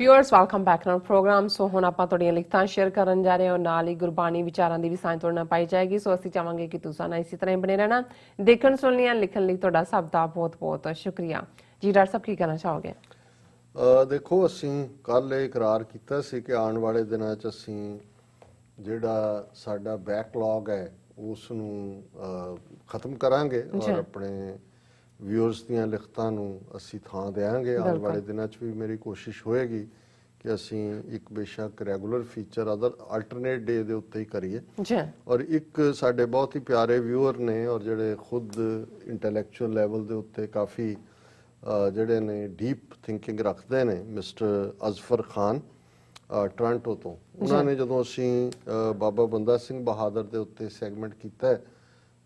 Viewers welcome back to program. So हुण आपां तुहाडीਆਂ लिखतां share ਕਰਨ ਜਾ ਰਹੇ ਹਾਂ ਨਾਲ ਹੀ ਗੁਰਬਾਣੀ ਵਿਚਾਰਾਂ ਦੀ ਵੀ ਸਾਂਝ ਤੁਹਾਡੇ ਨਾਲ ਪਾਈ ਜਾਏਗੀ। ਸੋ ਅਸੀਂ ਚਾਹਾਂਗੇ ਕਿ ਤੁਸੀਂ ਨਾਲ ਇਸੇ ਤਰ੍ਹਾਂ ਹੀ ਬਣੇ ਰਹਿਣਾ। ਦੇਖਣ ਸੁਣਨੀਆਂ ਲਿਖਣ ਲਈ ਤੁਹਾਡਾ ਸਭ ਦਾ ਬਹੁਤ-ਬਹੁਤ ਸ਼ੁਕਰੀਆ ਜੀ। ਡਾਕਟਰ ਸਾਹਿਬ ਕੀ ਕਹਿਣਾ ਚਾਹੋਗੇ? ਦੇਖੋ, ਅਸੀਂ ਕੱਲ ਇਹ ਇਕਰਾਰ ਕੀਤਾ ਸੀ ਕਿ ਆਉਣ ਵਾਲੇ ਦਿਨਾਂ 'ਚ ਅਸੀਂ ਜਿਹੜਾ ਸਾਡਾ ਬੈਕਲੌਗ ਹੈ ਉਸ ਨੂੰ ਖਤਮ ਕਰਾਂਗੇ ਔਰ ਆਪਣੇ ਵਿਊਅਰਸ ਦੀਆਂ ਲਿਖਤਾਂ ਨੂੰ ਅਸੀਂ ਥਾਂ ਦੇਵਾਂਗੇ। ਆਉਣ ਵਾਲੇ ਦਿਨਾਂ 'ਚ ਵੀ ਮੇਰੀ ਕੋਸ਼ਿਸ਼ ਹੋਏਗੀ ਕਿ ਅਸੀਂ ਇੱਕ ਬੇਸ਼ੱਕ ਰੈਗੂਲਰ ਫੀਚਰ ਆਲਟਰਨੇਟ ਡੇ ਦੇ ਉੱਤੇ ਹੀ ਕਰੀਏ। ਔਰ ਇੱਕ ਸਾਡੇ ਬਹੁਤ ਹੀ ਪਿਆਰੇ ਵਿਊਅਰ ਨੇ ਔਰ ਜਿਹੜੇ ਖੁਦ ਇੰਟੈਲੈਕਚੁਅਲ ਲੈਵਲ ਦੇ ਉੱਤੇ ਕਾਫੀ ਜਿਹੜੇ ਨੇ ਡੀਪ ਥਿੰਕਿੰਗ ਰੱਖਦੇ ਨੇ, ਮਿਸਟਰ ਅਜ਼ਫਰ ਖਾਨ ਟੋਰਾਂਟੋ ਤੋਂ। ਉਹਨਾਂ ਨੇ ਜਦੋਂ ਅਸੀਂ ਬਾਬਾ ਬੰਦਾ ਸਿੰਘ ਬਹਾਦਰ ਦੇ ਉੱਤੇ ਸੈਗਮੈਂਟ ਕੀਤਾ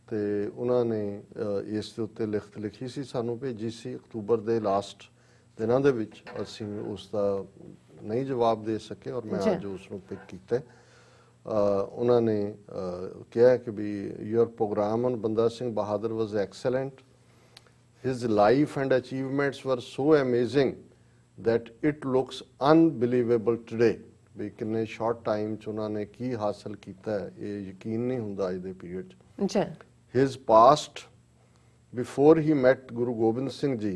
ਤੇ ਉਹਨਾਂ ਨੇ ਇਸ ਦੇ ਉੱਤੇ ਲਿਖਤ ਲਿਖੀ ਸੀ, ਸਾਨੂੰ ਭੇਜੀ ਸੀ ਅਕਤੂਬਰ ਦੇ ਲਾਸਟ ਦਿਨਾਂ ਦੇ ਵਿੱਚ। ਅਸੀਂ ਉਸ ਦਾ ਨਹੀਂ ਜਵਾਬ ਦੇ ਸਕੇ ਔਰ ਮੈਂ ਅੱਜ ਉਸ ਨੂੰ ਪਿਕ ਕੀਤਾ। ਉਹਨਾਂ ਨੇ ਕਿਹਾ ਕਿ ਵੀ ਯੂਰ ਪ੍ਰੋਗਰਾਮ ਔਨ ਬੰਦਾ ਸਿੰਘ ਬਹਾਦਰ ਵਾਜ਼ excellent. His life and achievements were so amazing that it looks unbelievable today। ਵੀ ਕਿੰਨੇ ਸ਼ਾਰਟ ਟਾਈਮ 'ਚ ਉਹਨਾਂ ਨੇ ਕੀ ਹਾਸਲ ਕੀਤਾ ਹੈ ਇਹ ਯਕੀਨ ਨਹੀਂ ਹੁੰਦਾ ਅੱਜ ਦੇ ਪੀਰੀਅਡ 'ਚ। His past before he met Guru Gobind Singh Ji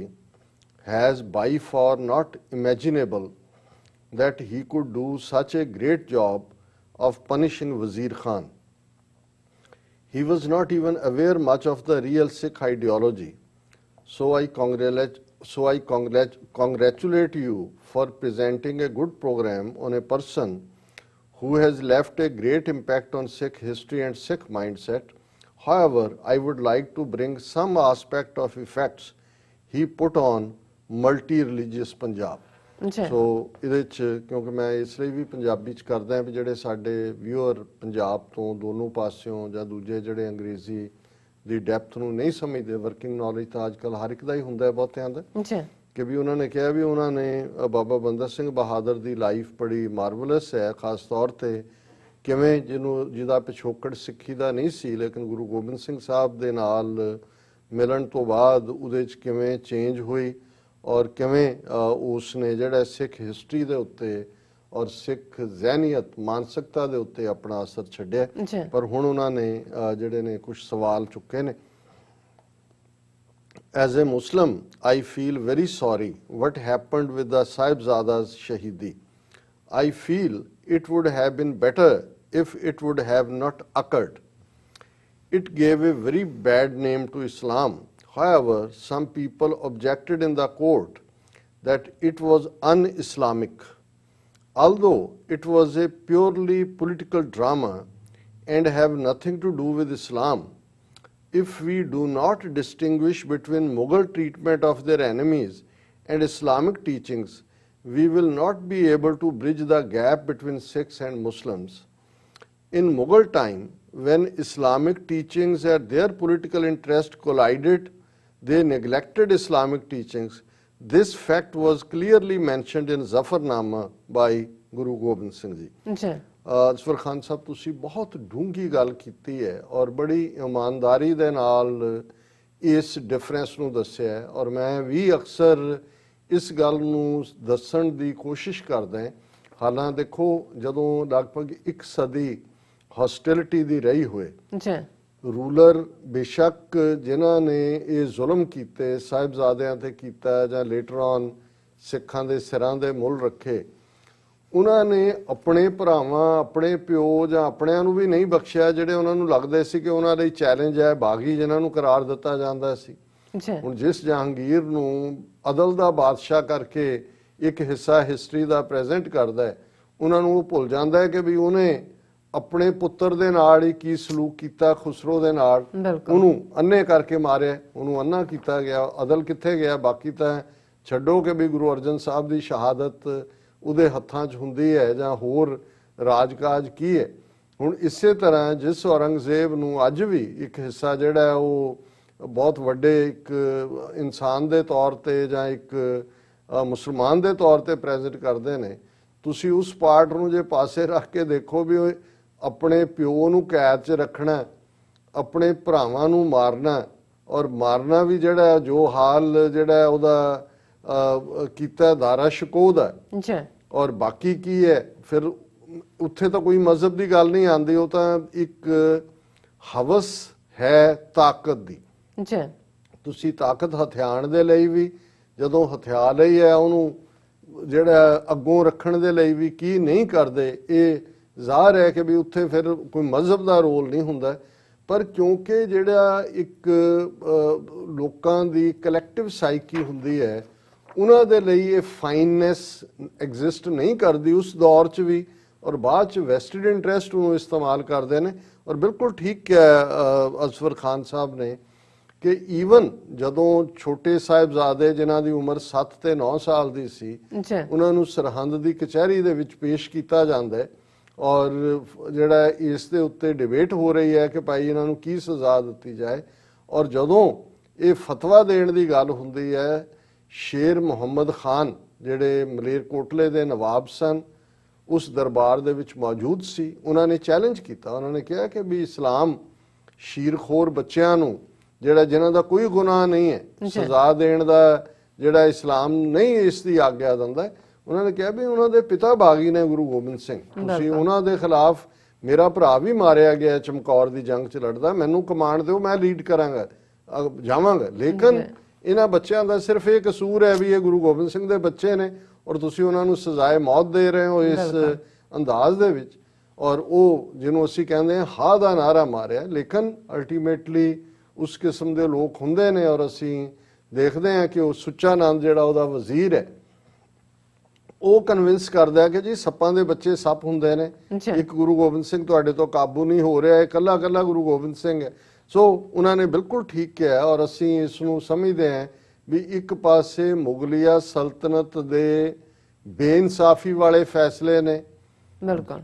has by far not imaginable that he could do such a great job of punishing Wazir Khan। He was not even aware much of the real Sikh ideology। So I congratulate you for presenting a good program on a person who has left a great impact on Sikh history and Sikh mindset। However, I would like to bring some aspect of effects he put on multi-religious Punjab। ਸੋ ਇਹਦੇ 'ਚ ਕਿਉਂਕਿ ਮੈਂ ਇਸ ਲਈ ਵੀ ਪੰਜਾਬੀ 'ਚ ਕਰਦਾ ਵੀ ਜਿਹੜੇ ਸਾਡੇ ਵਿਊਅਰ ਪੰਜਾਬ ਤੋਂ ਦੋਨੋਂ ਪਾਸਿਓਂ ਜਾਂ ਦੂਜੇ ਜਿਹੜੇ ਅੰਗਰੇਜ਼ੀ ਦੀ ਡੈਪਥ ਨੂੰ ਨਹੀਂ ਸਮਝਦੇ, ਵਰਕਿੰਗ ਨੌਲੇਜ ਤਾਂ ਅੱਜ ਕੱਲ੍ਹ ਹਰ ਇੱਕ ਦਾ ਹੀ ਹੁੰਦਾ ਬਹੁਤਿਆਂ ਦਾ, ਕਿ ਵੀ ਉਹਨਾਂ ਨੇ ਕਿਹਾ ਵੀ ਉਹਨਾਂ ਨੇ ਬਾਬਾ ਬੰਦਾ ਸਿੰਘ ਬਹਾਦਰ ਦੀ ਲਾਈਫ ਬੜੀ ਮਾਰਵਲਸ ਹੈ, ਖਾਸ ਤੌਰ 'ਤੇ ਕਿਵੇਂ ਜਿਹਦਾ ਪਿਛੋਕੜ ਸਿੱਖੀ ਦਾ ਨਹੀਂ ਸੀ ਲੇਕਿਨ ਗੁਰੂ ਗੋਬਿੰਦ ਸਿੰਘ ਸਾਹਿਬ ਦੇ ਨਾਲ ਮਿਲਣ ਤੋਂ ਬਾਅਦ ਉਹਦੇ 'ਚ ਕਿਵੇਂ ਚੇਂਜ ਹੋਈ ਔਰ ਕਿਵੇਂ ਉਸ ਨੇ ਜਿਹੜਾ ਸਿੱਖ ਹਿਸਟਰੀ ਦੇ ਉੱਤੇ ਔਰ ਸਿੱਖ ਜ਼ਹਿਨੀਅਤ ਮਾਨਸਿਕਤਾ ਦੇ ਉੱਤੇ ਆਪਣਾ ਅਸਰ ਛੱਡਿਆ। ਪਰ ਹੁਣ ਉਹਨਾਂ ਨੇ ਜਿਹੜੇ ਨੇ ਕੁਝ ਸਵਾਲ ਚੁੱਕੇ ਨੇ। As a Muslim, I feel very sorry what happened with the Sahibzada's Shahidi। I feel it would have been better if it would have not occurred। It gave a very bad name to Islam। However, some people objected in the court that it was un-Islamic। Although it was a purely political drama and have nothing to do with Islam, if we do not distinguish between Mughal treatment of their enemies and Islamic teachings, we will not be able to bridge the gap between Sikhs and Muslims। In Mughal time, when Islamic teachings and their political interest collided, they neglected Islamic teachings। This fact was clearly mentioned in Zafarnama by Guru Gobind Singh Ji। ਅਜ਼ਫਰ Khan Sahib, ਤੁਸੀਂ ਬਹੁਤ ਡੂੰਘੀ ਗੱਲ ਕੀਤੀ ਹੈ ਔਰ ਬੜੀ ਇਮਾਨਦਾਰੀ ਦੇ ਨਾਲ ਇਸ ਡਿਫਰੈਂਸ ਨੂੰ ਦੱਸਿਆ ਔਰ ਮੈਂ ਵੀ ਅਕਸਰ ਇਸ ਗੱਲ ਨੂੰ ਦੱਸਣ ਦੀ ਕੋਸ਼ਿਸ਼ ਕਰਦਾ ਹਾਂ। ਹਾਲਾਂਕਿ ਦੇਖੋ, ਜਦੋਂ ਲਗਭਗ ਇੱਕ ਸਦੀ ਹੌਸਟਿਲਿਟੀ ਦੀ ਰਹੀ ਹੋਏ, ਰੂਲਰ ਬੇਸ਼ੱਕ ਜਿਨ੍ਹਾਂ ਨੇ ਇਹ ਜ਼ੁਲਮ ਕੀਤੇ ਸਾਹਿਬਜ਼ਾਦਿਆਂ ਤੇ ਕੀਤਾ ਜਾਂ ਲੇਟਰ ਔਨ ਸਿੱਖਾਂ ਦੇ ਸਿਰਾਂ ਦੇ ਮੁੱਲ ਰੱਖੇ, ਉਹਨਾਂ ਨੇ ਆਪਣੇ ਭਰਾਵਾਂ, ਆਪਣੇ ਪਿਓ ਜਾਂ ਆਪਣਿਆਂ ਨੂੰ ਵੀ ਨਹੀਂ ਬਖਸ਼ਿਆ ਜਿਹੜੇ ਉਹਨਾਂ ਨੂੰ ਲੱਗਦੇ ਸੀ ਕਿ ਉਹਨਾਂ ਲਈ ਚੈਲੰਜ ਹੈ, ਬਾਗੀ ਜਿਨ੍ਹਾਂ ਨੂੰ ਕਰਾਰ ਦਿੱਤਾ ਜਾਂਦਾ ਸੀ। ਹੁਣ ਜਿਸ ਜਹਾਂਗੀਰ ਨੂੰ ਅਦਲ ਦਾ ਬਾਦਸ਼ਾਹ ਕਰਕੇ ਇੱਕ ਹਿੱਸਾ ਹਿਸਟਰੀ ਦਾ ਪ੍ਰੈਜ਼ੈਂਟ ਕਰਦਾ ਹੈ, ਉਹਨਾਂ ਨੂੰ ਉਹ ਭੁੱਲ ਜਾਂਦਾ ਹੈ ਕਿ ਵੀ ਉਹਨੇ ਆਪਣੇ ਪੁੱਤਰ ਦੇ ਨਾਲ ਹੀ ਕੀ ਸਲੂਕ ਕੀਤਾ, ਖੁਸਰੋ ਦੇ ਨਾਲ ਉਹਨੂੰ ਅੰਨੇ ਕਰਕੇ ਮਾਰਿਆ, ਉਹਨੂੰ ਅੰਨਾ ਕੀਤਾ ਗਿਆ। ਅਦਲ ਕਿੱਥੇ ਗਿਆ? ਬਾਕੀ ਤਾਂ ਛੱਡੋ ਕਿ ਵੀ ਗੁਰੂ ਅਰਜਨ ਸਾਹਿਬ ਦੀ ਸ਼ਹਾਦਤ ਉਹਦੇ ਹੱਥਾਂ 'ਚ ਹੁੰਦੀ ਹੈ ਜਾਂ ਹੋਰ ਰਾਜਕਾਜ ਕੀ ਹੈ। ਹੁਣ ਇਸੇ ਤਰ੍ਹਾਂ ਜਿਸ ਔਰੰਗਜ਼ੇਬ ਨੂੰ ਅੱਜ ਵੀ ਇੱਕ ਹਿੱਸਾ ਜਿਹੜਾ ਉਹ ਬਹੁਤ ਵੱਡੇ ਇੱਕ ਇਨਸਾਨ ਦੇ ਤੌਰ 'ਤੇ ਜਾਂ ਇੱਕ ਮੁਸਲਮਾਨ ਦੇ ਤੌਰ 'ਤੇ ਪ੍ਰੈਜ਼ੈਂਟ ਕਰਦੇ ਨੇ, ਤੁਸੀਂ ਉਸ ਪਾਰਟ ਨੂੰ ਜੇ ਪਾਸੇ ਰੱਖ ਕੇ ਦੇਖੋ ਵੀ ਆਪਣੇ ਪਿਓ ਨੂੰ ਕੈਦ 'ਚ ਰੱਖਣਾ, ਆਪਣੇ ਭਰਾਵਾਂ ਨੂੰ ਮਾਰਨਾ ਔਰ ਮਾਰਨਾ ਵੀ ਜਿਹੜਾ ਜੋ ਹਾਲ ਜਿਹੜਾ ਉਹਦਾ ਕੀਤਾ ਦਾਰਾ ਸ਼ਕੋ ਦਾ, ਔਰ ਬਾਕੀ ਕੀ ਹੈ ਫਿਰ ਉੱਥੇ ਤਾਂ ਕੋਈ ਮਜ਼ਹਬ ਦੀ ਗੱਲ ਨਹੀਂ ਆਉਂਦੀ, ਉਹ ਤਾਂ ਇੱਕ ਹਵਸ ਹੈ ਤਾਕਤ ਦੀ। ਜੀ ਤੁਸੀਂ ਤਾਕਤ ਹਥਿਆਣ ਦੇ ਲਈ ਵੀ ਜਦੋਂ ਹਥਿਆਰ ਲਈ ਹੈ ਉਹਨੂੰ ਜਿਹੜਾ ਅੱਗੋਂ ਰੱਖਣ ਦੇ ਲਈ ਵੀ ਕੀ ਨਹੀਂ ਕਰਦੇ, ਇਹ ਜ਼ਾਹਰ ਹੈ ਕਿ ਵੀ ਉੱਥੇ ਫਿਰ ਕੋਈ ਮਜ਼ਹਬ ਦਾ ਰੋਲ ਨਹੀਂ ਹੁੰਦਾ। ਪਰ ਕਿਉਂਕਿ ਜਿਹੜਾ ਇੱਕ ਲੋਕਾਂ ਦੀ ਕਲੈਕਟਿਵ ਸਾਈਕੀ ਹੁੰਦੀ ਹੈ, ਉਹਨਾਂ ਦੇ ਲਈ ਇਹ ਫਾਈਨਨੈਸ ਐਗਜ਼ਿਸਟ ਨਹੀਂ ਕਰਦੀ ਉਸ ਦੌਰ 'ਚ ਵੀ, ਔਰ ਬਾਅਦ 'ਚ ਵੈਸਟਡ ਇੰਟਰਸਟ ਨੂੰ ਇਸਤੇਮਾਲ ਕਰਦੇ ਨੇ। ਔਰ ਬਿਲਕੁਲ ਠੀਕ ਕਿਹਾ ਅਜ਼ਫਰ ਖਾਨ ਸਾਹਿਬ ਨੇ ਕਿ ਈਵਨ ਜਦੋਂ ਛੋਟੇ ਸਾਹਿਬਜ਼ਾਦੇ ਜਿਨ੍ਹਾਂ ਦੀ ਉਮਰ 7 ਤੇ 9 ਸਾਲ ਦੀ ਸੀ, ਜੀ ਉਹਨਾਂ ਨੂੰ ਸਰਹੰਦ ਦੀ ਕਚਹਿਰੀ ਦੇ ਵਿੱਚ ਪੇਸ਼ ਕੀਤਾ ਜਾਂਦਾ ਹੈ, ਔਰ ਜਿਹੜਾ ਇਸ ਦੇ ਉੱਤੇ ਡਿਬੇਟ ਹੋ ਰਹੀ ਹੈ ਕਿ ਭਾਈ ਇਹਨਾਂ ਨੂੰ ਕੀ ਸਜ਼ਾ ਦਿੱਤੀ ਜਾਏ। ਔਰ ਜਦੋਂ ਇਹ ਫਤਵਾ ਦੇਣ ਦੀ ਗੱਲ ਹੁੰਦੀ ਹੈ, ਸ਼ੇਰ ਮੁਹੰਮਦ ਖਾਨ ਜਿਹੜੇ ਮਲੇਰਕੋਟਲੇ ਦੇ ਨਵਾਬ ਸਨ, ਉਸ ਦਰਬਾਰ ਦੇ ਵਿੱਚ ਮੌਜੂਦ ਸੀ, ਉਹਨਾਂ ਨੇ ਚੈਲੰਜ ਕੀਤਾ। ਉਹਨਾਂ ਨੇ ਕਿਹਾ ਕਿ ਵੀ ਇਸਲਾਮ ਸ਼ੀਰਖੋਰ ਬੱਚਿਆਂ ਨੂੰ ਜਿਹੜਾ ਜਿਨ੍ਹਾਂ ਦਾ ਕੋਈ ਗੁਨਾਹ ਨਹੀਂ ਹੈ ਸਜ਼ਾ ਦੇਣ ਦਾ ਜਿਹੜਾ ਇਸਲਾਮ ਨਹੀਂ ਇਸ ਦੀ ਆਗਿਆ ਦਿੰਦਾ। ਉਹਨਾਂ ਨੇ ਕਿਹਾ ਵੀ ਉਹਨਾਂ ਦੇ ਪਿਤਾ ਬਾਗੀ ਨੇ ਗੁਰੂ ਗੋਬਿੰਦ ਸਿੰਘ, ਤੁਸੀਂ ਉਹਨਾਂ ਦੇ ਖਿਲਾਫ, ਮੇਰਾ ਭਰਾ ਵੀ ਮਾਰਿਆ ਗਿਆ ਚਮਕੌਰ ਦੀ ਜੰਗ 'ਚ ਲੜਦਾ, ਮੈਨੂੰ ਕਮਾਂਡ ਦਿਓ, ਮੈਂ ਲੀਡ ਕਰਾਂਗਾ, ਜਾਵਾਂਗਾ। ਲੇਕਿਨ ਇਹਨਾਂ ਬੱਚਿਆਂ ਦਾ ਸਿਰਫ ਇਹ ਕਸੂਰ ਹੈ ਵੀ ਇਹ ਗੁਰੂ ਗੋਬਿੰਦ ਸਿੰਘ ਦੇ ਬੱਚੇ ਨੇ, ਔਰ ਤੁਸੀਂ ਉਹਨਾਂ ਨੂੰ ਸਜ਼ਾਏ ਮੌਤ ਦੇ ਰਹੇ ਹੋ ਇਸ ਅੰਦਾਜ਼ ਦੇ ਵਿੱਚ। ਔਰ ਉਹ ਜਿਹਨੂੰ ਅਸੀਂ ਕਹਿੰਦੇ ਹਾਂ ਹਾਂ ਦਾ ਨਾਰਾ ਮਾਰਿਆ। ਲੇਕਿਨ ਅਲਟੀਮੇਟਲੀ ਉਸ ਕਿਸਮ ਦੇ ਲੋਕ ਹੁੰਦੇ ਨੇ, ਔਰ ਅਸੀਂ ਦੇਖਦੇ ਹਾਂ ਕਿ ਉਹ ਸੁੱਚਾ ਨੰਦ ਜਿਹੜਾ ਉਹਦਾ ਵਜ਼ੀਰ ਹੈ, ਉਹ ਕਨਵਿੰਸ ਕਰਦਾ ਕਿ ਜੀ ਸੱਪਾਂ ਦੇ ਬੱਚੇ ਸੱਪ ਹੁੰਦੇ ਨੇ, ਇੱਕ ਗੁਰੂ ਗੋਬਿੰਦ ਸਿੰਘ ਤੁਹਾਡੇ ਤੋਂ ਕਾਬੂ ਨਹੀਂ ਹੋ ਰਿਹਾ, ਇਹ ਕੱਲਾ ਕੱਲਾ ਗੁਰੂ ਗੋਬਿੰਦ ਸਿੰਘ ਹੈ। ਸੋ ਉਹਨਾਂ ਨੇ ਬਿਲਕੁਲ ਠੀਕ ਕਿਹਾ, ਔਰ ਅਸੀਂ ਇਸ ਨੂੰ ਸਮਝਦੇ ਹਾਂ ਵੀ ਇੱਕ ਪਾਸੇ ਮੁਗਲਿਆ ਸਲਤਨਤ ਦੇ ਬੇਇਨਸਾਫੀ ਵਾਲੇ ਫੈਸਲੇ ਨੇ ਬਿਲਕੁਲ,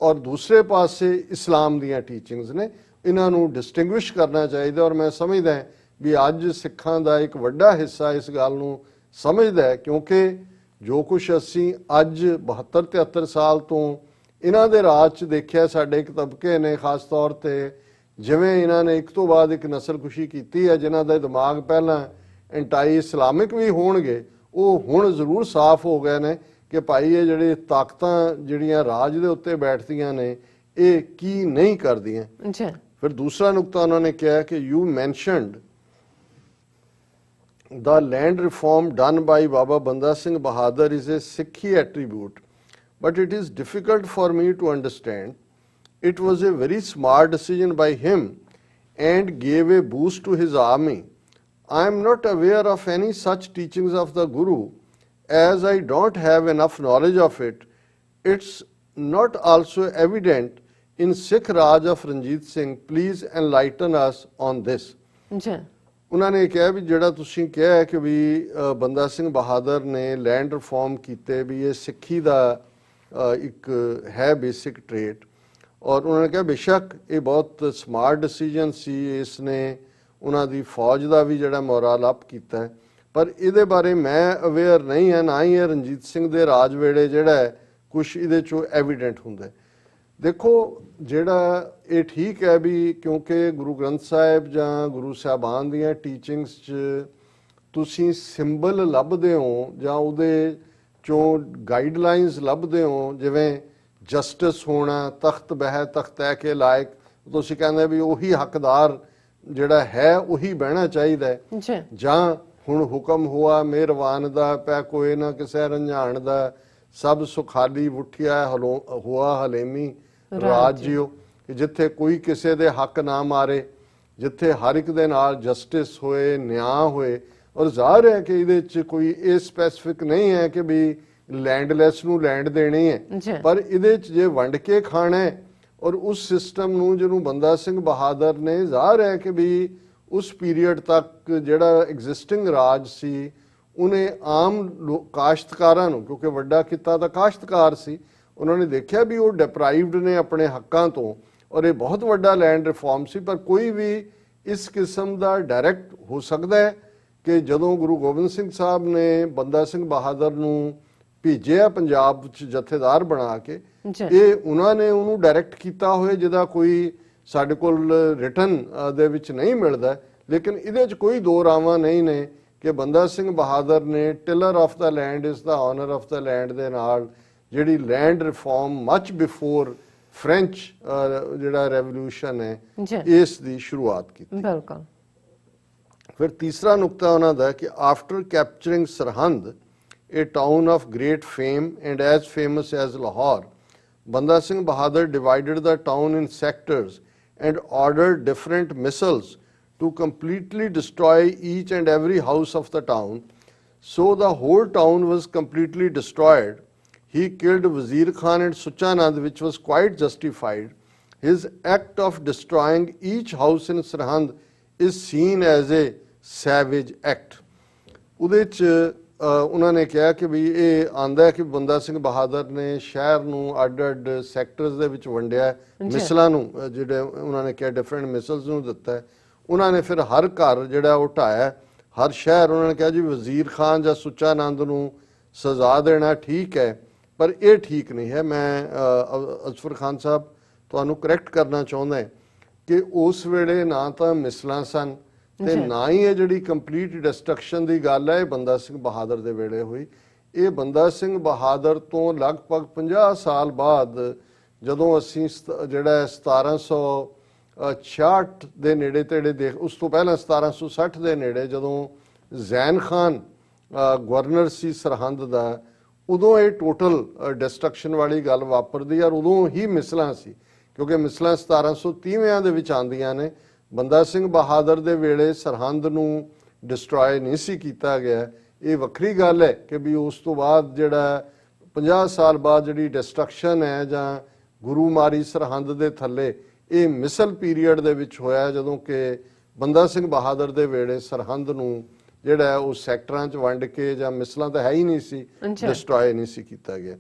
ਔਰ ਦੂਸਰੇ ਪਾਸੇ ਇਸਲਾਮ ਦੀਆਂ ਟੀਚਿੰਗਸ ਨੇ, ਇਹਨਾਂ ਨੂੰ ਡਿਸਟਿੰਗੁਇਸ਼ ਕਰਨਾ ਚਾਹੀਦਾ। ਔਰ ਮੈਂ ਸਮਝਦਾ ਵੀ ਅੱਜ ਸਿੱਖਾਂ ਦਾ ਇੱਕ ਵੱਡਾ ਹਿੱਸਾ ਇਸ ਗੱਲ ਨੂੰ ਸਮਝਦਾ ਹੈ, ਕਿਉਂਕਿ ਜੋ ਕੁਝ ਅਸੀਂ ਅੱਜ 72-73 ਸਾਲ ਤੋਂ ਇਹਨਾਂ ਦੇ ਰਾਜ 'ਚ ਦੇਖਿਆ, ਸਾਡੇ ਇੱਕ ਤਬਕੇ ਨੇ ਖਾਸ ਤੌਰ ਤੇ, ਜਿਵੇਂ ਇਹਨਾਂ ਨੇ ਇੱਕ ਤੋਂ ਬਾਅਦ ਇੱਕ ਨਸਲਕੁਸ਼ੀ ਕੀਤੀ ਹੈ, ਜਿਨ੍ਹਾਂ ਦੇ ਦਿਮਾਗ ਪਹਿਲਾਂ ਐਂਟਾਈ ਇਸਲਾਮਿਕ ਵੀ ਹੋਣਗੇ, ਉਹ ਹੁਣ ਜ਼ਰੂਰ ਸਾਫ਼ ਹੋ ਗਏ ਨੇ ਕਿ ਭਾਈ ਇਹ ਜਿਹੜੇ ਤਾਕਤਾਂ ਜਿਹੜੀਆਂ ਰਾਜ ਦੇ ਉੱਤੇ ਬੈਠਦੀਆਂ ਨੇ ਇਹ ਕੀ ਨਹੀਂ ਕਰਦੀਆਂ। ਫਿਰ ਦੂਸਰਾ ਨੁਕਤਾ ਉਹਨਾਂ ਨੇ ਕਿਹਾ ਕਿ you mentioned the land reform done by Baba Banda Singh Bahadur is a Sikhi attribute, but it is difficult for me to understand. It was a very smart decision by him and gave a boost to his army. I am not aware of any such teachings of the Guru, as I don't have enough knowledge of it. It's not also evident in Sikh Raj of Ranjit Singh. Please enlighten us on this. ਉਹਨਾਂ ਨੇ ਕਿਹਾ ਵੀ ਜਿਹੜਾ ਤੁਸੀਂ ਕਿਹਾ ਹੈ ਕਿ ਵੀ ਬੰਦਾ ਸਿੰਘ ਬਹਾਦਰ ਨੇ ਲੈਂਡ ਰਿਫਾਰਮ ਕੀਤੇ, ਵੀ ਇਹ ਸਿੱਖੀ ਦਾ ਇੱਕ ਹੈ ਬੇਸਿਕ ਟ੍ਰੇਟ, ਔਰ ਉਹਨਾਂ ਨੇ ਕਿਹਾ ਬੇਸ਼ੱਕ ਇਹ ਬਹੁਤ ਸਮਾਰਟ ਡਿਸੀਜਨ ਸੀ, ਇਸ ਨੇ ਉਹਨਾਂ ਦੀ ਫੌਜ ਦਾ ਵੀ ਜਿਹੜਾ ਮੋਰਲ ਅਪ ਕੀਤਾ ਹੈ, ਪਰ ਇਹਦੇ ਬਾਰੇ ਮੈਂ ਅਵੇਅਰ ਨਹੀਂ ਹੈ, ਨਾ ਹੀ ਇਹ ਰਣਜੀਤ ਸਿੰਘ ਦੇ ਰਾਜ ਵੇਲੇ ਜਿਹੜਾ ਹੈ ਕੁਛ ਇਹਦੇ 'ਚੋਂ ਐਵੀਡੈਂਟ ਹੁੰਦਾ। ਦੇਖੋ ਜਿਹੜਾ ਇਹ ਠੀਕ ਹੈ ਵੀ ਕਿਉਂਕਿ ਗੁਰੂ ਗ੍ਰੰਥ ਸਾਹਿਬ ਜਾਂ ਗੁਰੂ ਸਾਹਿਬਾਨ ਦੀਆਂ ਟੀਚਿੰਗਸ 'ਚ ਤੁਸੀਂ ਸਿੰਬਲ ਲੱਭਦੇ ਹੋ ਜਾਂ ਉਹਦੇ 'ਚੋਂ ਗਾਈਡਲਾਈਨਸ ਲੱਭਦੇ ਹੋ, ਜਿਵੇਂ ਜਸਟਿਸ ਹੋਣਾ, ਤਖਤ ਬਹਿ ਤਖਤੈ ਕੇ ਲਾਇਕ, ਤੁਸੀਂ ਕਹਿੰਦੇ ਵੀ ਉਹੀ ਹੱਕਦਾਰ ਜਿਹੜਾ ਹੈ ਉਹੀ ਬਹਿਣਾ ਚਾਹੀਦਾ ਹੈ, ਜਾਂ ਹੁਣ ਹੁਕਮ ਹੋਆ ਮਿਹਰਵਾਨ ਦਾ ਪੈ ਕੋਏ ਨਾ ਕਿਸੇ ਰੰਝਾਣ ਦਾ, ਸਭ ਸੁਖਾਲੀ ਉਠਿਆ ਹੋਆ ਹਲੇਮੀ ਰਾਜ ਜਿਓ, ਕਿ ਜਿੱਥੇ ਕੋਈ ਕਿਸੇ ਦੇ ਹੱਕ ਨਾ ਮਾਰੇ, ਜਿੱਥੇ ਹਰ ਇੱਕ ਦੇ ਨਾਲ ਜਸਟਿਸ ਹੋਏ, ਨਿਆਂ ਹੋਏ। ਔਰ ਜ਼ਾਹਰ ਹੈ ਕਿ ਇਹਦੇ 'ਚ ਕੋਈ ਇਹ ਸਪੈਸੀਫਿਕ ਨਹੀਂ ਹੈ ਕਿ ਵੀ ਲੈਂਡਲੈਸ ਨੂੰ ਲੈਂਡ ਦੇਣੀ ਹੈ, ਪਰ ਇਹਦੇ 'ਚ ਜੇ ਵੰਡ ਕੇ ਖਾਣਾ ਹੈ, ਔਰ ਉਸ ਸਿਸਟਮ ਨੂੰ ਜਿਹਨੂੰ ਬੰਦਾ ਸਿੰਘ ਬਹਾਦਰ ਨੇ, ਜ਼ਾਹਰ ਹੈ ਕਿ ਵੀ ਉਸ ਪੀਰੀਅਡ ਤੱਕ ਜਿਹੜਾ ਐਗਜ਼ਿਸਟਿੰਗ ਰਾਜ ਸੀ ਉਹਨੇ ਆਮ ਕਾਸ਼ਤਕਾਰਾਂ ਨੂੰ, ਕਿਉਂਕਿ ਵੱਡਾ ਕਿੱਤਾ ਤਾਂ ਕਾਸ਼ਤਕਾਰ ਸੀ, ਉਹਨਾਂ ਨੇ ਦੇਖਿਆ ਵੀ ਉਹ ਡਿਪਰਾਈਵਡ ਨੇ ਆਪਣੇ ਹੱਕਾਂ ਤੋਂ, ਔਰ ਇਹ ਬਹੁਤ ਵੱਡਾ ਲੈਂਡ ਰਿਫਾਰਮ ਸੀ। ਪਰ ਕੋਈ ਵੀ ਇਸ ਕਿਸਮ ਦਾ ਡਾਇਰੈਕਟ ਹੋ ਸਕਦਾ ਹੈ ਕਿ ਜਦੋਂ ਗੁਰੂ ਗੋਬਿੰਦ ਸਿੰਘ ਸਾਹਿਬ ਨੇ ਬੰਦਾ ਸਿੰਘ ਬਹਾਦਰ ਨੂੰ ਭੇਜਿਆ ਪੰਜਾਬ ਵਿੱਚ ਜਥੇਦਾਰ ਬਣਾ ਕੇ, ਇਹ ਉਹਨਾਂ ਨੇ ਉਹਨੂੰ ਡਾਇਰੈਕਟ ਕੀਤਾ ਹੋਇਆ, ਜਿਹਦਾ ਕੋਈ ਸਾਡੇ ਕੋਲ ਰਿਟਨ ਦੇ ਵਿੱਚ ਨਹੀਂ ਮਿਲਦਾ। ਲੇਕਿਨ ਇਹਦੇ 'ਚ ਕੋਈ ਦੋ ਰਾਵਾਂ ਨਹੀਂ ਨੇ ਕਿ ਬੰਦਾ ਸਿੰਘ ਬਹਾਦਰ ਨੇ tiller of the land is the owner of the land ਦੇ ਨਾਲ ਜਿਹੜੀ land reform much before French ਜਿਹੜਾ ਰੈਵੋਲੂਸ਼ਨ ਹੈ ਜੀ ਇਸ ਦੀ ਸ਼ੁਰੂਆਤ ਕੀਤੀ। ਬਿਲਕੁਲ। ਫਿਰ ਤੀਸਰਾ ਨੁਕਤਾ ਉਹਨਾਂ ਦਾ ਕਿ after capturing Sirhind, a town of great fame and as famous as Lahore, Banda Singh Bahadur divided the town in sectors and ordered different missiles to completely destroy each and every house of the town. So the whole town was completely destroyed. He killed Wazir Khan and Suchanand, which was quite justified. His act of destroying each house in Sarhand is seen as a savage act. ਉਹਦੇ 'ਚ ਉਹਨਾਂ ਨੇ ਕਿਹਾ ਕਿ ਵੀ ਇਹ ਆਂਦਾ ਹੈ ਕਿ ਬੰਦਾ ਸਿੰਘ ਬਹਾਦਰ ਨੇ ਸ਼ਹਿਰ ਨੂੰ ਅੱਡ-ਅੱਡ ਸੈਕਟਰਸ ਦੇ ਵਿੱਚ ਵੰਡਿਆ, ਮਿਸਲਾਂ ਨੂੰ ਜਿਹੜੇ ਉਹਨਾਂ ਨੇ ਕਿਹਾ ਡਿਫਰੈਂਟ ਮਿਸਲਸ ਨੂੰ ਦਿੱਤਾ ਹੈ। ਉਹਨਾਂ ਨੇ ਫਿਰ ਹਰ ਘਰ ਜਿਹੜਾ ਉਹ ਢਾਇਆ, ਹਰ ਸ਼ਹਿਰ ਉਹਨਾਂ ਨੇ ਕਿਹਾ ਜੀ ਵਜ਼ੀਰ ਖਾਨ ਜਾਂ ਸੁੱਚਾ ਨੰਦ ਨੂੰ ਸਜ਼ਾ ਦੇਣਾ ਠੀਕ ਹੈ, ਪਰ ਇਹ ਠੀਕ ਨਹੀਂ ਹੈ। ਮੈਂ ਅਜ਼ਫਰ ਖਾਨ ਸਾਹਿਬ ਤੁਹਾਨੂੰ ਕਰੈਕਟ ਕਰਨਾ ਚਾਹੁੰਦਾ ਕਿ ਉਸ ਵੇਲੇ ਨਾ ਤਾਂ ਮਿਸਲਾਂ ਸਨ ਤੇ ਨਾ ਹੀ ਇਹ ਜਿਹੜੀ ਕੰਪਲੀਟ ਡਿਸਟਰਕਸ਼ਨ ਦੀ ਗੱਲ ਹੈ ਇਹ ਬੰਦਾ ਸਿੰਘ ਬਹਾਦਰ ਦੇ ਵੇਲੇ ਹੋਈ। ਇਹ ਬੰਦਾ ਸਿੰਘ ਬਹਾਦਰ ਤੋਂ ਲਗਭਗ 50 ਸਾਲ ਬਾਅਦ ਜਦੋਂ ਅਸੀਂ ਜਿਹੜਾ 1766 ਦੇ ਨੇੜੇ ਤੇੜੇ ਦੇਖ, ਉਸ ਤੋਂ ਪਹਿਲਾਂ 1760 ਦੇ ਨੇੜੇ ਜਦੋਂ ਜ਼ੈਨ ਖਾਨ ਗਵਰਨਰ ਸੀ ਸਰਹੰਦ ਦਾ, ਉਦੋਂ ਇਹ ਟੋਟਲ ਡਿਸਟਰਕਸ਼ਨ ਵਾਲੀ ਗੱਲ ਵਾਪਰਦੀ ਔਰ ਉਦੋਂ ਹੀ ਮਿਸਲਾਂ ਸੀ, ਕਿਉਂਕਿ ਮਿਸਲਾਂ 1730 ਦੇ ਵਿੱਚ ਆਉਂਦੀਆਂ ਨੇ। ਬੰਦਾ ਸਿੰਘ ਬਹਾਦਰ ਦੇ ਵੇਲੇ ਸਰਹੰਦ ਨੂੰ ਡਿਸਟਰੋਏ ਨਹੀਂ ਸੀ ਕੀਤਾ ਗਿਆ। ਇਹ ਵੱਖਰੀ ਗੱਲ ਹੈ ਕਿ ਵੀ ਉਸ ਤੋਂ ਬਾਅਦ ਜਿਹੜਾ 50 ਸਾਲ ਬਾਅਦ ਜਿਹੜੀ ਡਿਸਟਰਕਸ਼ਨ ਹੈ ਜਾਂ ਗੁਰੂ ਮਾਰੀ ਸਰਹੰਦ ਦੇ ਥੱਲੇ, ਇਹ ਮਿਸਲ ਪੀਰੀਅਡ ਦੇ ਵਿੱਚ ਹੋਇਆ, ਜਦੋਂ ਕਿ ਬੰਦਾ ਸਿੰਘ ਬਹਾਦਰ ਦੇ ਵੇਲੇ ਸਰਹੰਦ ਨੂੰ ਜਿਹੜਾ ਉਹ ਸੈਕਟਰਾਂ 'ਚ ਵੰਡ ਕੇ ਜਾਂ ਮਿਸਲਾਂ ਤਾਂ ਹੈ ਹੀ ਨਹੀਂ ਸੀ, ਡਿਸਟਰੋਏ ਨਹੀਂ ਸੀ ਕੀਤਾ ਗਿਆ।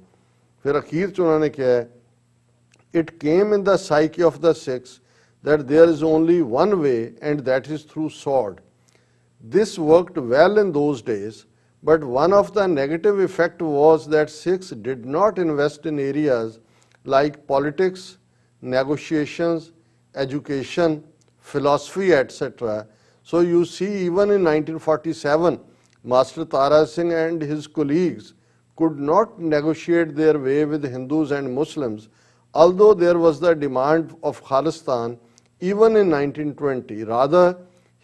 ਫਿਰ ਅਖੀਰ 'ਚ ਉਹਨਾਂ ਨੇ ਕਿਹਾ it came in the psyche of the Sikhs that there is only one way and that is through sword. This worked well in those days, but one of the negative effect was that Sikhs did not invest in areas like politics, negotiations, education, philosophy, etc. So you see, even in 1947, Master Tara Singh and his colleagues could not negotiate their way with Hindus and Muslims, although there was the demand of Khalistan. Even in 1920, rather,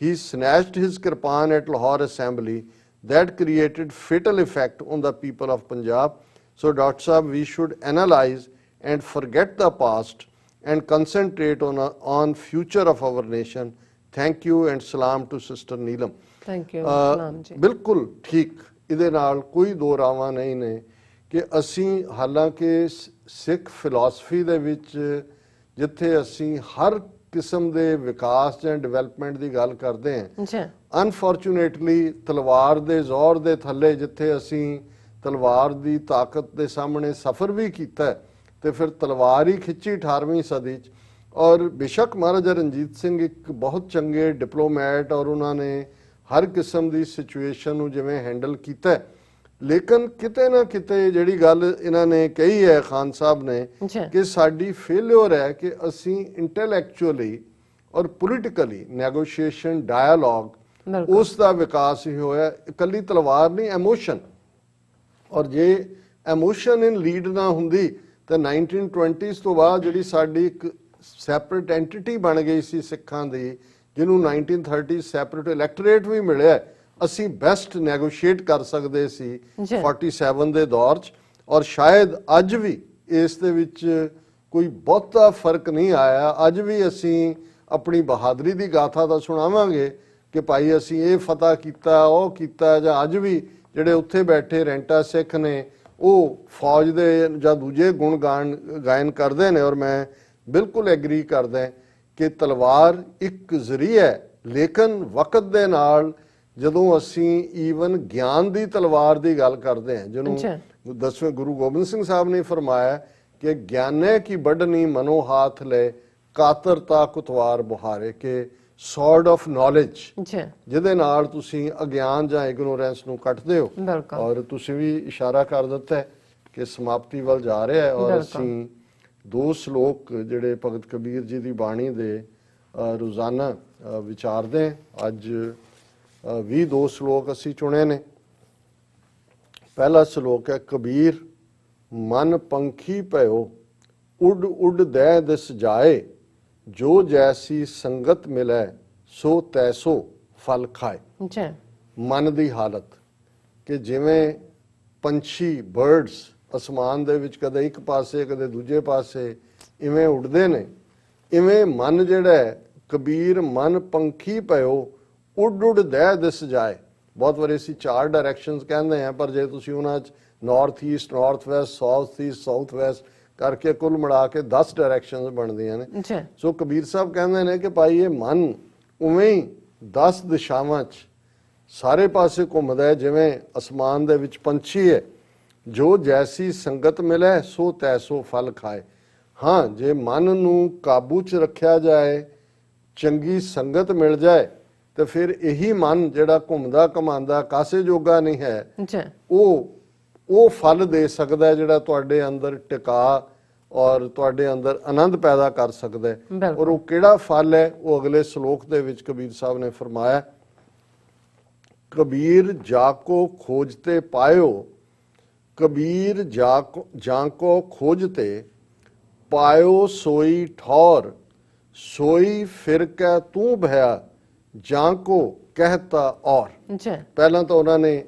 he snatched his kirpan at Lahore Assembly. That created fatal effect on the people of Punjab. So, Dr. Sahab, we should analyze and forget the past and concentrate on future of our nation. Thank you and salam to Sister Neelam. Thank you. Salam ji. ਬਿਲਕੁਲ ਠੀਕ, ਇਹਦੇ ਨਾਲ ਕੋਈ ਦੋ ਰਾਵਾਂ ਨਹੀਂ ਨੇ ਕਿ ਅਸੀਂ ਹਾਲਾਂਕਿ ਸਿੱਖ ਫਿਲਾਸਫੀ ਦੇ ਵਿੱਚ ਜਿੱਥੇ ਅਸੀਂ ਹਰ ਕਿਸਮ ਦੇ ਵਿਕਾਸ ਜਾਂ ਡਿਵੈਲਪਮੈਂਟ ਦੀ ਗੱਲ ਕਰਦੇ ਹਾਂ, ਅਨਫੋਰਚੂਨੇਟਲੀ ਤਲਵਾਰ ਦੇ ਜ਼ੋਰ ਦੇ ਥੱਲੇ ਜਿੱਥੇ ਅਸੀਂ ਤਲਵਾਰ ਦੀ ਤਾਕਤ ਦੇ ਸਾਹਮਣੇ ਸਫ਼ਰ ਵੀ ਕੀਤਾ ਤੇ ਫਿਰ ਤਲਵਾਰ ਹੀ ਖਿੱਚੀ 18ਵੀਂ ਸਦੀ 'ਚ। ਔਰ ਬੇਸ਼ੱਕ ਮਹਾਰਾਜਾ ਰਣਜੀਤ ਸਿੰਘ ਇੱਕ ਬਹੁਤ ਚੰਗੇ ਡਿਪਲੋਮੈਟ ਔਰ ਉਹਨਾਂ ਨੇ ਹਰ ਕਿਸਮ ਦੀ ਸਿਚੁਏਸ਼ਨ ਨੂੰ ਜਿਵੇਂ ਹੈਂਡਲ ਕੀਤਾ, ਲੇਕਿਨ ਕਿਤੇ ਨਾ ਕਿਤੇ ਜਿਹੜੀ ਗੱਲ ਇਹਨਾਂ ਨੇ ਕਹੀ ਹੈ ਖਾਨ ਸਾਹਿਬ ਨੇ ਕਿ ਸਾਡੀ ਫੇਲਿਅਰ ਹੈ ਕਿ ਅਸੀਂ ਇੰਟੈਲੈਕਚੁਅਲੀ ਔਰ ਪੋਲੀਟੀਕਲੀ ਨੈਗੋਸ਼ੀਏਸ਼ਨ ਡਾਇਲੋਗ ਉਸ ਦਾ ਵਿਕਾਸ ਹੀ ਹੋਇਆ, ਇਕੱਲੀ ਤਲਵਾਰ ਨਹੀਂ, ਐਮੋਸ਼ਨ। ਔਰ ਜੇ ਐਮੋਸ਼ਨ ਇਨ ਲੀਡ ਨਾ ਹੁੰਦੀ ਤਾਂ 1920s ਤੋਂ ਬਾਅਦ ਜਿਹੜੀ ਸਾਡੀ ਇੱਕ ਸੈਪਰੇਟ ਐਂਟੀਟੀ ਬਣ ਗਈ ਸੀ ਸਿੱਖਾਂ ਦੀ, ਜਿਹਨੂੰ 1930 ਸੈਪਰੇਟ ਇਲੈਕਟੋਰੇਟ ਵੀ ਮਿਲਿਆ, ਅਸੀਂ ਬੈਸਟ ਨੈਗੋਸ਼ੀਏਟ ਕਰ ਸਕਦੇ ਸੀ 47 ਦੇ ਦੌਰ 'ਚ। ਔਰ ਸ਼ਾਇਦ ਅੱਜ ਵੀ ਇਸ ਦੇ ਵਿੱਚ ਕੋਈ ਬਹੁਤਾ ਫਰਕ ਨਹੀਂ ਆਇਆ। ਅੱਜ ਵੀ ਅਸੀਂ ਆਪਣੀ ਬਹਾਦਰੀ ਦੀ ਗਾਥਾ ਤਾਂ ਸੁਣਾਵਾਂਗੇ ਕਿ ਭਾਈ ਅਸੀਂ ਇਹ ਫਤਹ ਕੀਤਾ, ਉਹ ਕੀਤਾ, ਜਾਂ ਅੱਜ ਵੀ ਜਿਹੜੇ ਉੱਥੇ ਬੈਠੇ ਰੈਂਟਾ ਸਿੱਖ ਨੇ ਉਹ ਫੌਜ ਦੇ ਜਾਂ ਦੂਜੇ ਗੁਣ ਗਾਇਨ ਕਰਦੇ ਨੇ। ਔਰ ਮੈਂ ਬਿਲਕੁਲ ਐਗਰੀ ਕਰਦਾ ਕਿ ਤਲਵਾਰ ਇੱਕ ਜ਼ਰੀਆ ਹੈ, ਲੇਕਿਨ ਵਕਤ ਦੇ ਨਾਲ ਜਦੋਂ ਅਸੀਂ ਈਵਨ ਗਿਆਨ ਦੀ ਤਲਵਾਰ ਦੀ ਗੱਲ ਕਰਦੇ ਹਾਂ, ਜਿਹਨੂੰ 10ਵੇਂ ਗੁਰੂ ਗੋਬਿੰਦ ਸਿੰਘ ਸਾਹਿਬ ਨੇ ਫਰਮਾਇਆ ਕਿ ਗਿਆਨੇ ਕੀ ਵੱਢਣੀ ਮਨੋ ਹਾਥ ਲੈ, ਕਾਤਰਤਾ ਕੁਤਵਾਰ ਬੁਹਾਰੇ, ਕਿ ਸੌਰਡ ਆਫ ਨੌਲੇਜ, ਜਿਹਦੇ ਨਾਲ ਤੁਸੀਂ ਅਗਿਆਨ ਜਾਂ ਇਗਨੋਰੈਂਸ ਨੂੰ ਕੱਟਦੇ ਹੋ। ਔਰ ਤੁਸੀਂ ਵੀ ਇਸ਼ਾਰਾ ਕਰ ਦਿੱਤਾ ਕਿ ਸਮਾਪਤੀ ਵੱਲ ਜਾ ਰਿਹਾ ਹੈ। ਔਰ ਅਸੀਂ 2 ਸ਼ਲੋਕ ਜਿਹੜੇ ਭਗਤ ਕਬੀਰ ਜੀ ਦੀ ਬਾਣੀ ਦੇ ਰੋਜ਼ਾਨਾ ਵਿਚਾਰਦੇ ਅੱਜ ਦੋ ਸ਼ਲੋਕ ਅਸੀਂ ਚੁਣੇ ਨੇ। ਪਹਿਲਾ ਸ਼ਲੋਕ ਹੈ, ਕਬੀਰ ਮਨ ਪੰਖੀ ਭਇਓ ਉੱਡ ਉੱਡ ਦਹਿ ਦਿਸ ਜਾਏ, ਜੋ ਜੈਸੀ ਸੰਗਤ ਮਿਲੈ ਸੋ ਤੈਸੋ ਫਲ ਖਾਏ। ਜੀ ਮਨ ਦੀ ਹਾਲਤ ਕਿ ਜਿਵੇਂ ਪੰਛੀ ਬਰਡਸ ਅਸਮਾਨ ਦੇ ਵਿੱਚ ਕਦੇ ਇੱਕ ਪਾਸੇ ਕਦੇ ਦੂਜੇ ਪਾਸੇ ਇਵੇਂ ਉੱਡਦੇ ਨੇ, ਇਵੇਂ ਮਨ ਜਿਹੜਾ ਹੈ, ਕਬੀਰ ਮਨ ਪੰਖੀ ਭਇਓ ਉੱਡ ਉੱਡ ਦਹਿ ਦਿਸ ਜਾਏ। ਬਹੁਤ ਵਾਰੀ ਅਸੀਂ 4 ਡਾਇਰੈਕਸ਼ਨਸ ਕਹਿੰਦੇ ਆ, ਪਰ ਜੇ ਤੁਸੀਂ ਉਹਨਾਂ 'ਚ north East, north West, south East, south West ਕਰਕੇ ਕੁੱਲ ਮਿਲਾ ਕੇ 10 ਡਾਇਰੈਕਸ਼ਨਸ ਬਣਦੀਆਂ ਨੇ। ਜੀ ਸੋ ਕਬੀਰ ਸਾਹਿਬ ਕਹਿੰਦੇ ਨੇ ਕਿ ਭਾਈ ਇਹ ਮਨ ਉਵੇਂ ਹੀ 10 ਦਿਸ਼ਾਵਾਂ 'ਚ ਸਾਰੇ ਪਾਸੇ ਘੁੰਮਦਾ ਹੈ, ਜਿਵੇਂ ਅਸਮਾਨ ਦੇ ਵਿੱਚ ਪੰਛੀ ਹੈ। ਜੋ ਜੈਸੀ ਸੰਗਤ ਮਿਲੇ ਸੋ ਤੈਸੋ ਫਲ ਖਾਏ। ਹਾਂ, ਜੇ ਮਨ ਨੂੰ ਕਾਬੂ 'ਚ ਰੱਖਿਆ ਜਾਏ, ਚੰਗੀ ਸੰਗਤ ਮਿਲ ਜਾਏ, ਤੇ ਫਿਰ ਇਹੀ ਮਨ ਜਿਹੜਾ ਘੁੰਮਦਾ ਘਮਾਉਂਦਾ ਕਾਸੇ ਜੋਗਾ ਨਹੀਂ ਹੈ, ਜੀ ਉਹ ਫਲ ਦੇ ਸਕਦਾ ਹੈ ਜਿਹੜਾ ਤੁਹਾਡੇ ਅੰਦਰ ਟਿਕਾ ਔਰ ਤੁਹਾਡੇ ਅੰਦਰ ਆਨੰਦ ਪੈਦਾ ਕਰ ਸਕਦਾ ਹੈ। ਬਿਲਕੁਲ। ਔਰ ਉਹ ਕਿਹੜਾ ਫਲ ਹੈ, ਉਹ ਅਗਲੇ ਸ਼ਲੋਕ ਦੇ ਵਿੱਚ ਕਬੀਰ ਸਾਹਿਬ ਨੇ ਫਰਮਾਇਆ, ਕਬੀਰ ਜਾਕੋ ਖੋਜਤੇ ਪਾਇਓ, ਕਬੀਰ ਜਾਕੋ ਖੋਜਤੇ ਪਾਇਓ ਸੋਈ ਠੌਰ, ਸੋਈ ਫਿਰ ਕੈ ਤੂੰ ਭਇਆ, ਜਾਕੋ ਕਹਿਤਾ ਔਰ। ਜੀ ਪਹਿਲਾਂ ਤਾਂ ਉਹਨਾਂ ਨੇ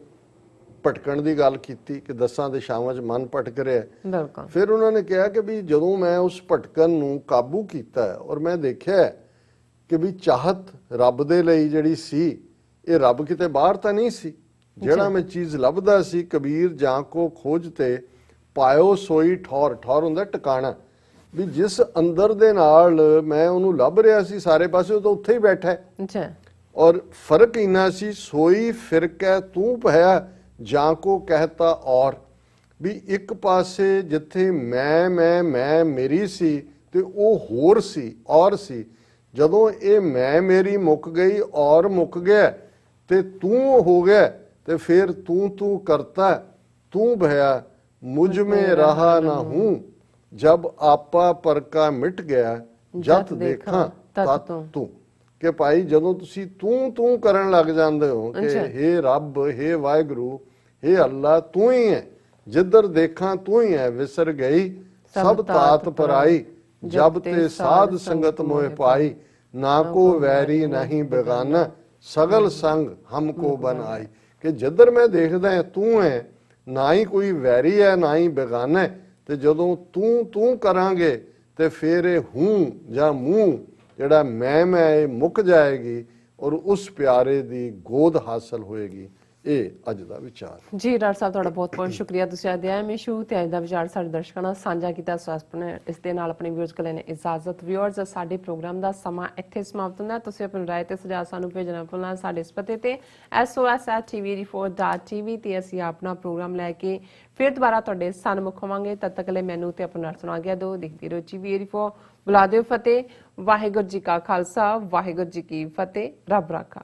ਭਟਕਣ ਦੀ ਗੱਲ ਕੀਤੀ ਕਿ 10 ਦਿਸ਼ਾਵਾਂ 'ਚ ਮਨ ਭਟਕ ਰਿਹਾ। ਬਿਲਕੁਲ। ਫਿਰ ਉਹਨਾਂ ਨੇ ਕਿਹਾ ਕਿ ਵੀ ਜਦੋਂ ਮੈਂ ਉਸ ਭਟਕਣ ਨੂੰ ਕਾਬੂ ਕੀਤਾ ਔਰ ਮੈਂ ਦੇਖਿਆ ਕਿ ਵੀ ਚਾਹਤ ਰੱਬ ਦੇ ਲਈ ਜਿਹੜੀ ਸੀ, ਇਹ ਰੱਬ ਕਿਤੇ ਬਾਹਰ ਤਾਂ ਨਹੀਂ ਸੀ। ਜਿਹੜਾ ਮੈਂ ਚੀਜ਼ ਲੱਭਦਾ ਸੀ, ਕਬੀਰ ਜਾਂ ਕੋ ਖੋਜ ਤੇ ਪਾਇਓ ਸੋਈ ਠੌਰ। ਠੌਰ ਹੁੰਦਾ ਟਿਕਾਣਾ, ਵੀ ਜਿਸ ਅੰਦਰ ਦੇ ਨਾਲ ਮੈਂ ਉਹਨੂੰ ਲੱਭ ਰਿਹਾ ਸੀ ਸਾਰੇ ਪਾਸੇ, ਉਹ ਤਾਂ ਉੱਥੇ ਹੀ ਬੈਠਾ ਹੈ। ਜੀ ਔਰ ਫਰਕ ਇੰਨਾ ਸੀ, ਸੋਈ ਫਿਰ ਕੈ ਤੂੰ ਭਇਆ, ਜਾਂ ਕੋ ਕਹਿਤਾ ਔਰ। ਵੀ ਇੱਕ ਪਾਸੇ ਜਿੱਥੇ ਮੈਂ ਮੇਰੀ ਸੀ ਤੇ ਉਹ ਹੋਰ ਸੀ, ਔਰ ਸੀ। ਜਦੋਂ ਇਹ ਮੈਂ ਮੇਰੀ ਮੁੱਕ ਗਈ, ਔਰ ਮੁੱਕ ਗਿਆ ਤੇ ਤੂੰ ਹੋ ਗਿਆ, ਤੇ ਫਿਰ ਤੂੰ ਕਰਤਾ ਤੂੰ ਭਇਆ, ਮੁਝ में रहा ना हूं, जब आपा पर का मिट गया, जत देखा तत तू। ਕਿ ਭਾਈ ਜਦੋਂ ਤੁਸੀਂ ਤੂੰ ਕਰਨ ਲੱਗ ਜਾਂਦੇ ਹੋ ਕਿ ਹੇ ਰੱਬ, ਹੇ ਵਾਹਿਗੁਰੂ, ਹੇ ਅੱਲਾ, ਤੂੰ ਹੀ ਹੈ, ਜਿੱਧਰ ਦੇਖਾਂ ਤੂੰ ਹੀ ਹੈ, ਵਿਸਰ ਗਈ ਸਭ ਤਾਤ ਪਰਾਈ, ਜਬ ਤੇ ਸਾਧ ਸੰਗਤ ਮੋਹਿ ਪਾਈ, ਨਾ ਕੋ ਵੈਰੀ ਨਹੀਂ ਬੇਗਾਨਾ, ਸਗਲ ਸੰਗ ਹਮਕੋ ਬਨਾਈ। ਕਿ ਜਿੱਧਰ ਮੈਂ ਦੇਖਦਾ ਹਾਂ ਤੂੰ ਹੈ, ਨਾ ਹੀ ਕੋਈ ਵੈਰੀ ਹੈ ਨਾ ਹੀ ਬੇਗਾਨਾ ਹੈ। ਤੇ ਜਦੋਂ ਤੂੰ ਕਰਾਂਗੇ ਤੇ ਫਿਰ ਇਹ ਹੂੰ ਜਾਂ ਮੂੰਹ ਜਿਹੜਾ ਮੈਂ ਇਹ ਮੁੱਕ ਜਾਏਗੀ ਔਰ ਉਸ ਪਿਆਰੇ ਦੀ ਗੋਦ ਹਾਸਲ ਹੋਏਗੀ। ਇਹ ਅੱਜ ਦਾ ਵਿਚਾਰ। ਜੀ ਡਾਕਟਰ ਸਾਹਿਬ, ਤੁਹਾਡਾ ਬਹੁਤ ਬਹੁਤ ਸ਼ੁਕਰੀਆ। ਤੁਸੀਂ ਅਧਿਆਇ ਮੇ ਸ਼ੁਰੂ ਤੇ ਅੱਜ ਦਾ ਵਿਚਾਰ ਸਾਡੇ ਦਰਸ਼ਕਾਂ ਨਾਲ ਸਾਂਝਾ ਕੀਤਾ। ਇਸ ਦੇ ਨਾਲ ਆਪਣੇ ਵਿਊਅਰਸ ਕੋਲ ਲੈਣੇ ਇਜਾਜ਼ਤ। ਵਿਊਅਰਸ, ਸਾਡੇ ਪ੍ਰੋਗਰਾਮ ਦਾ ਸਮਾਂ ਇੱਥੇ ਸਮਾਪਤ ਹੁੰਦਾ। ਤੁਸੀਂ ਆਪਣੀ ਰਾਏ ਤੇ ਸੁਝਾਅ ਸਾਨੂੰ ਭੇਜਣਾ ਭੁੱਲਣਾ ਸਾਡੇ ਇਸ ਪਤੇ ਤੇ sos@tv84.tv ਤੇ ਅਸੀਂ ਆਪਣਾ ਪ੍ਰੋਗਰਾਮ ਲੈ ਕੇ ਫਿਰ ਦੁਬਾਰਾ ਤੁਹਾਡੇ ਸਨਮੁਖ ਹੋਵਾਂਗੇ। ਤਦ ਤੱਕ ਲਈ ਮੈਨੂੰ ਤੇ ਆਪਣਾ ਸੁਣਾ ਗਿਆ ਦੋ ਦੇਖਦੀ ਰਹੋ TV84। ਬੁਲਾ ਦਿਓ ਫਤਿਹ। ਵਾਹਿਗੁਰੂ ਜੀ ਕਾ ਖਾਲਸਾ, ਵਾਹਿਗੁਰੂ ਜੀ ਕੀ ਫਤਿਹ। ਰੱਬ ਰਾਖਾ।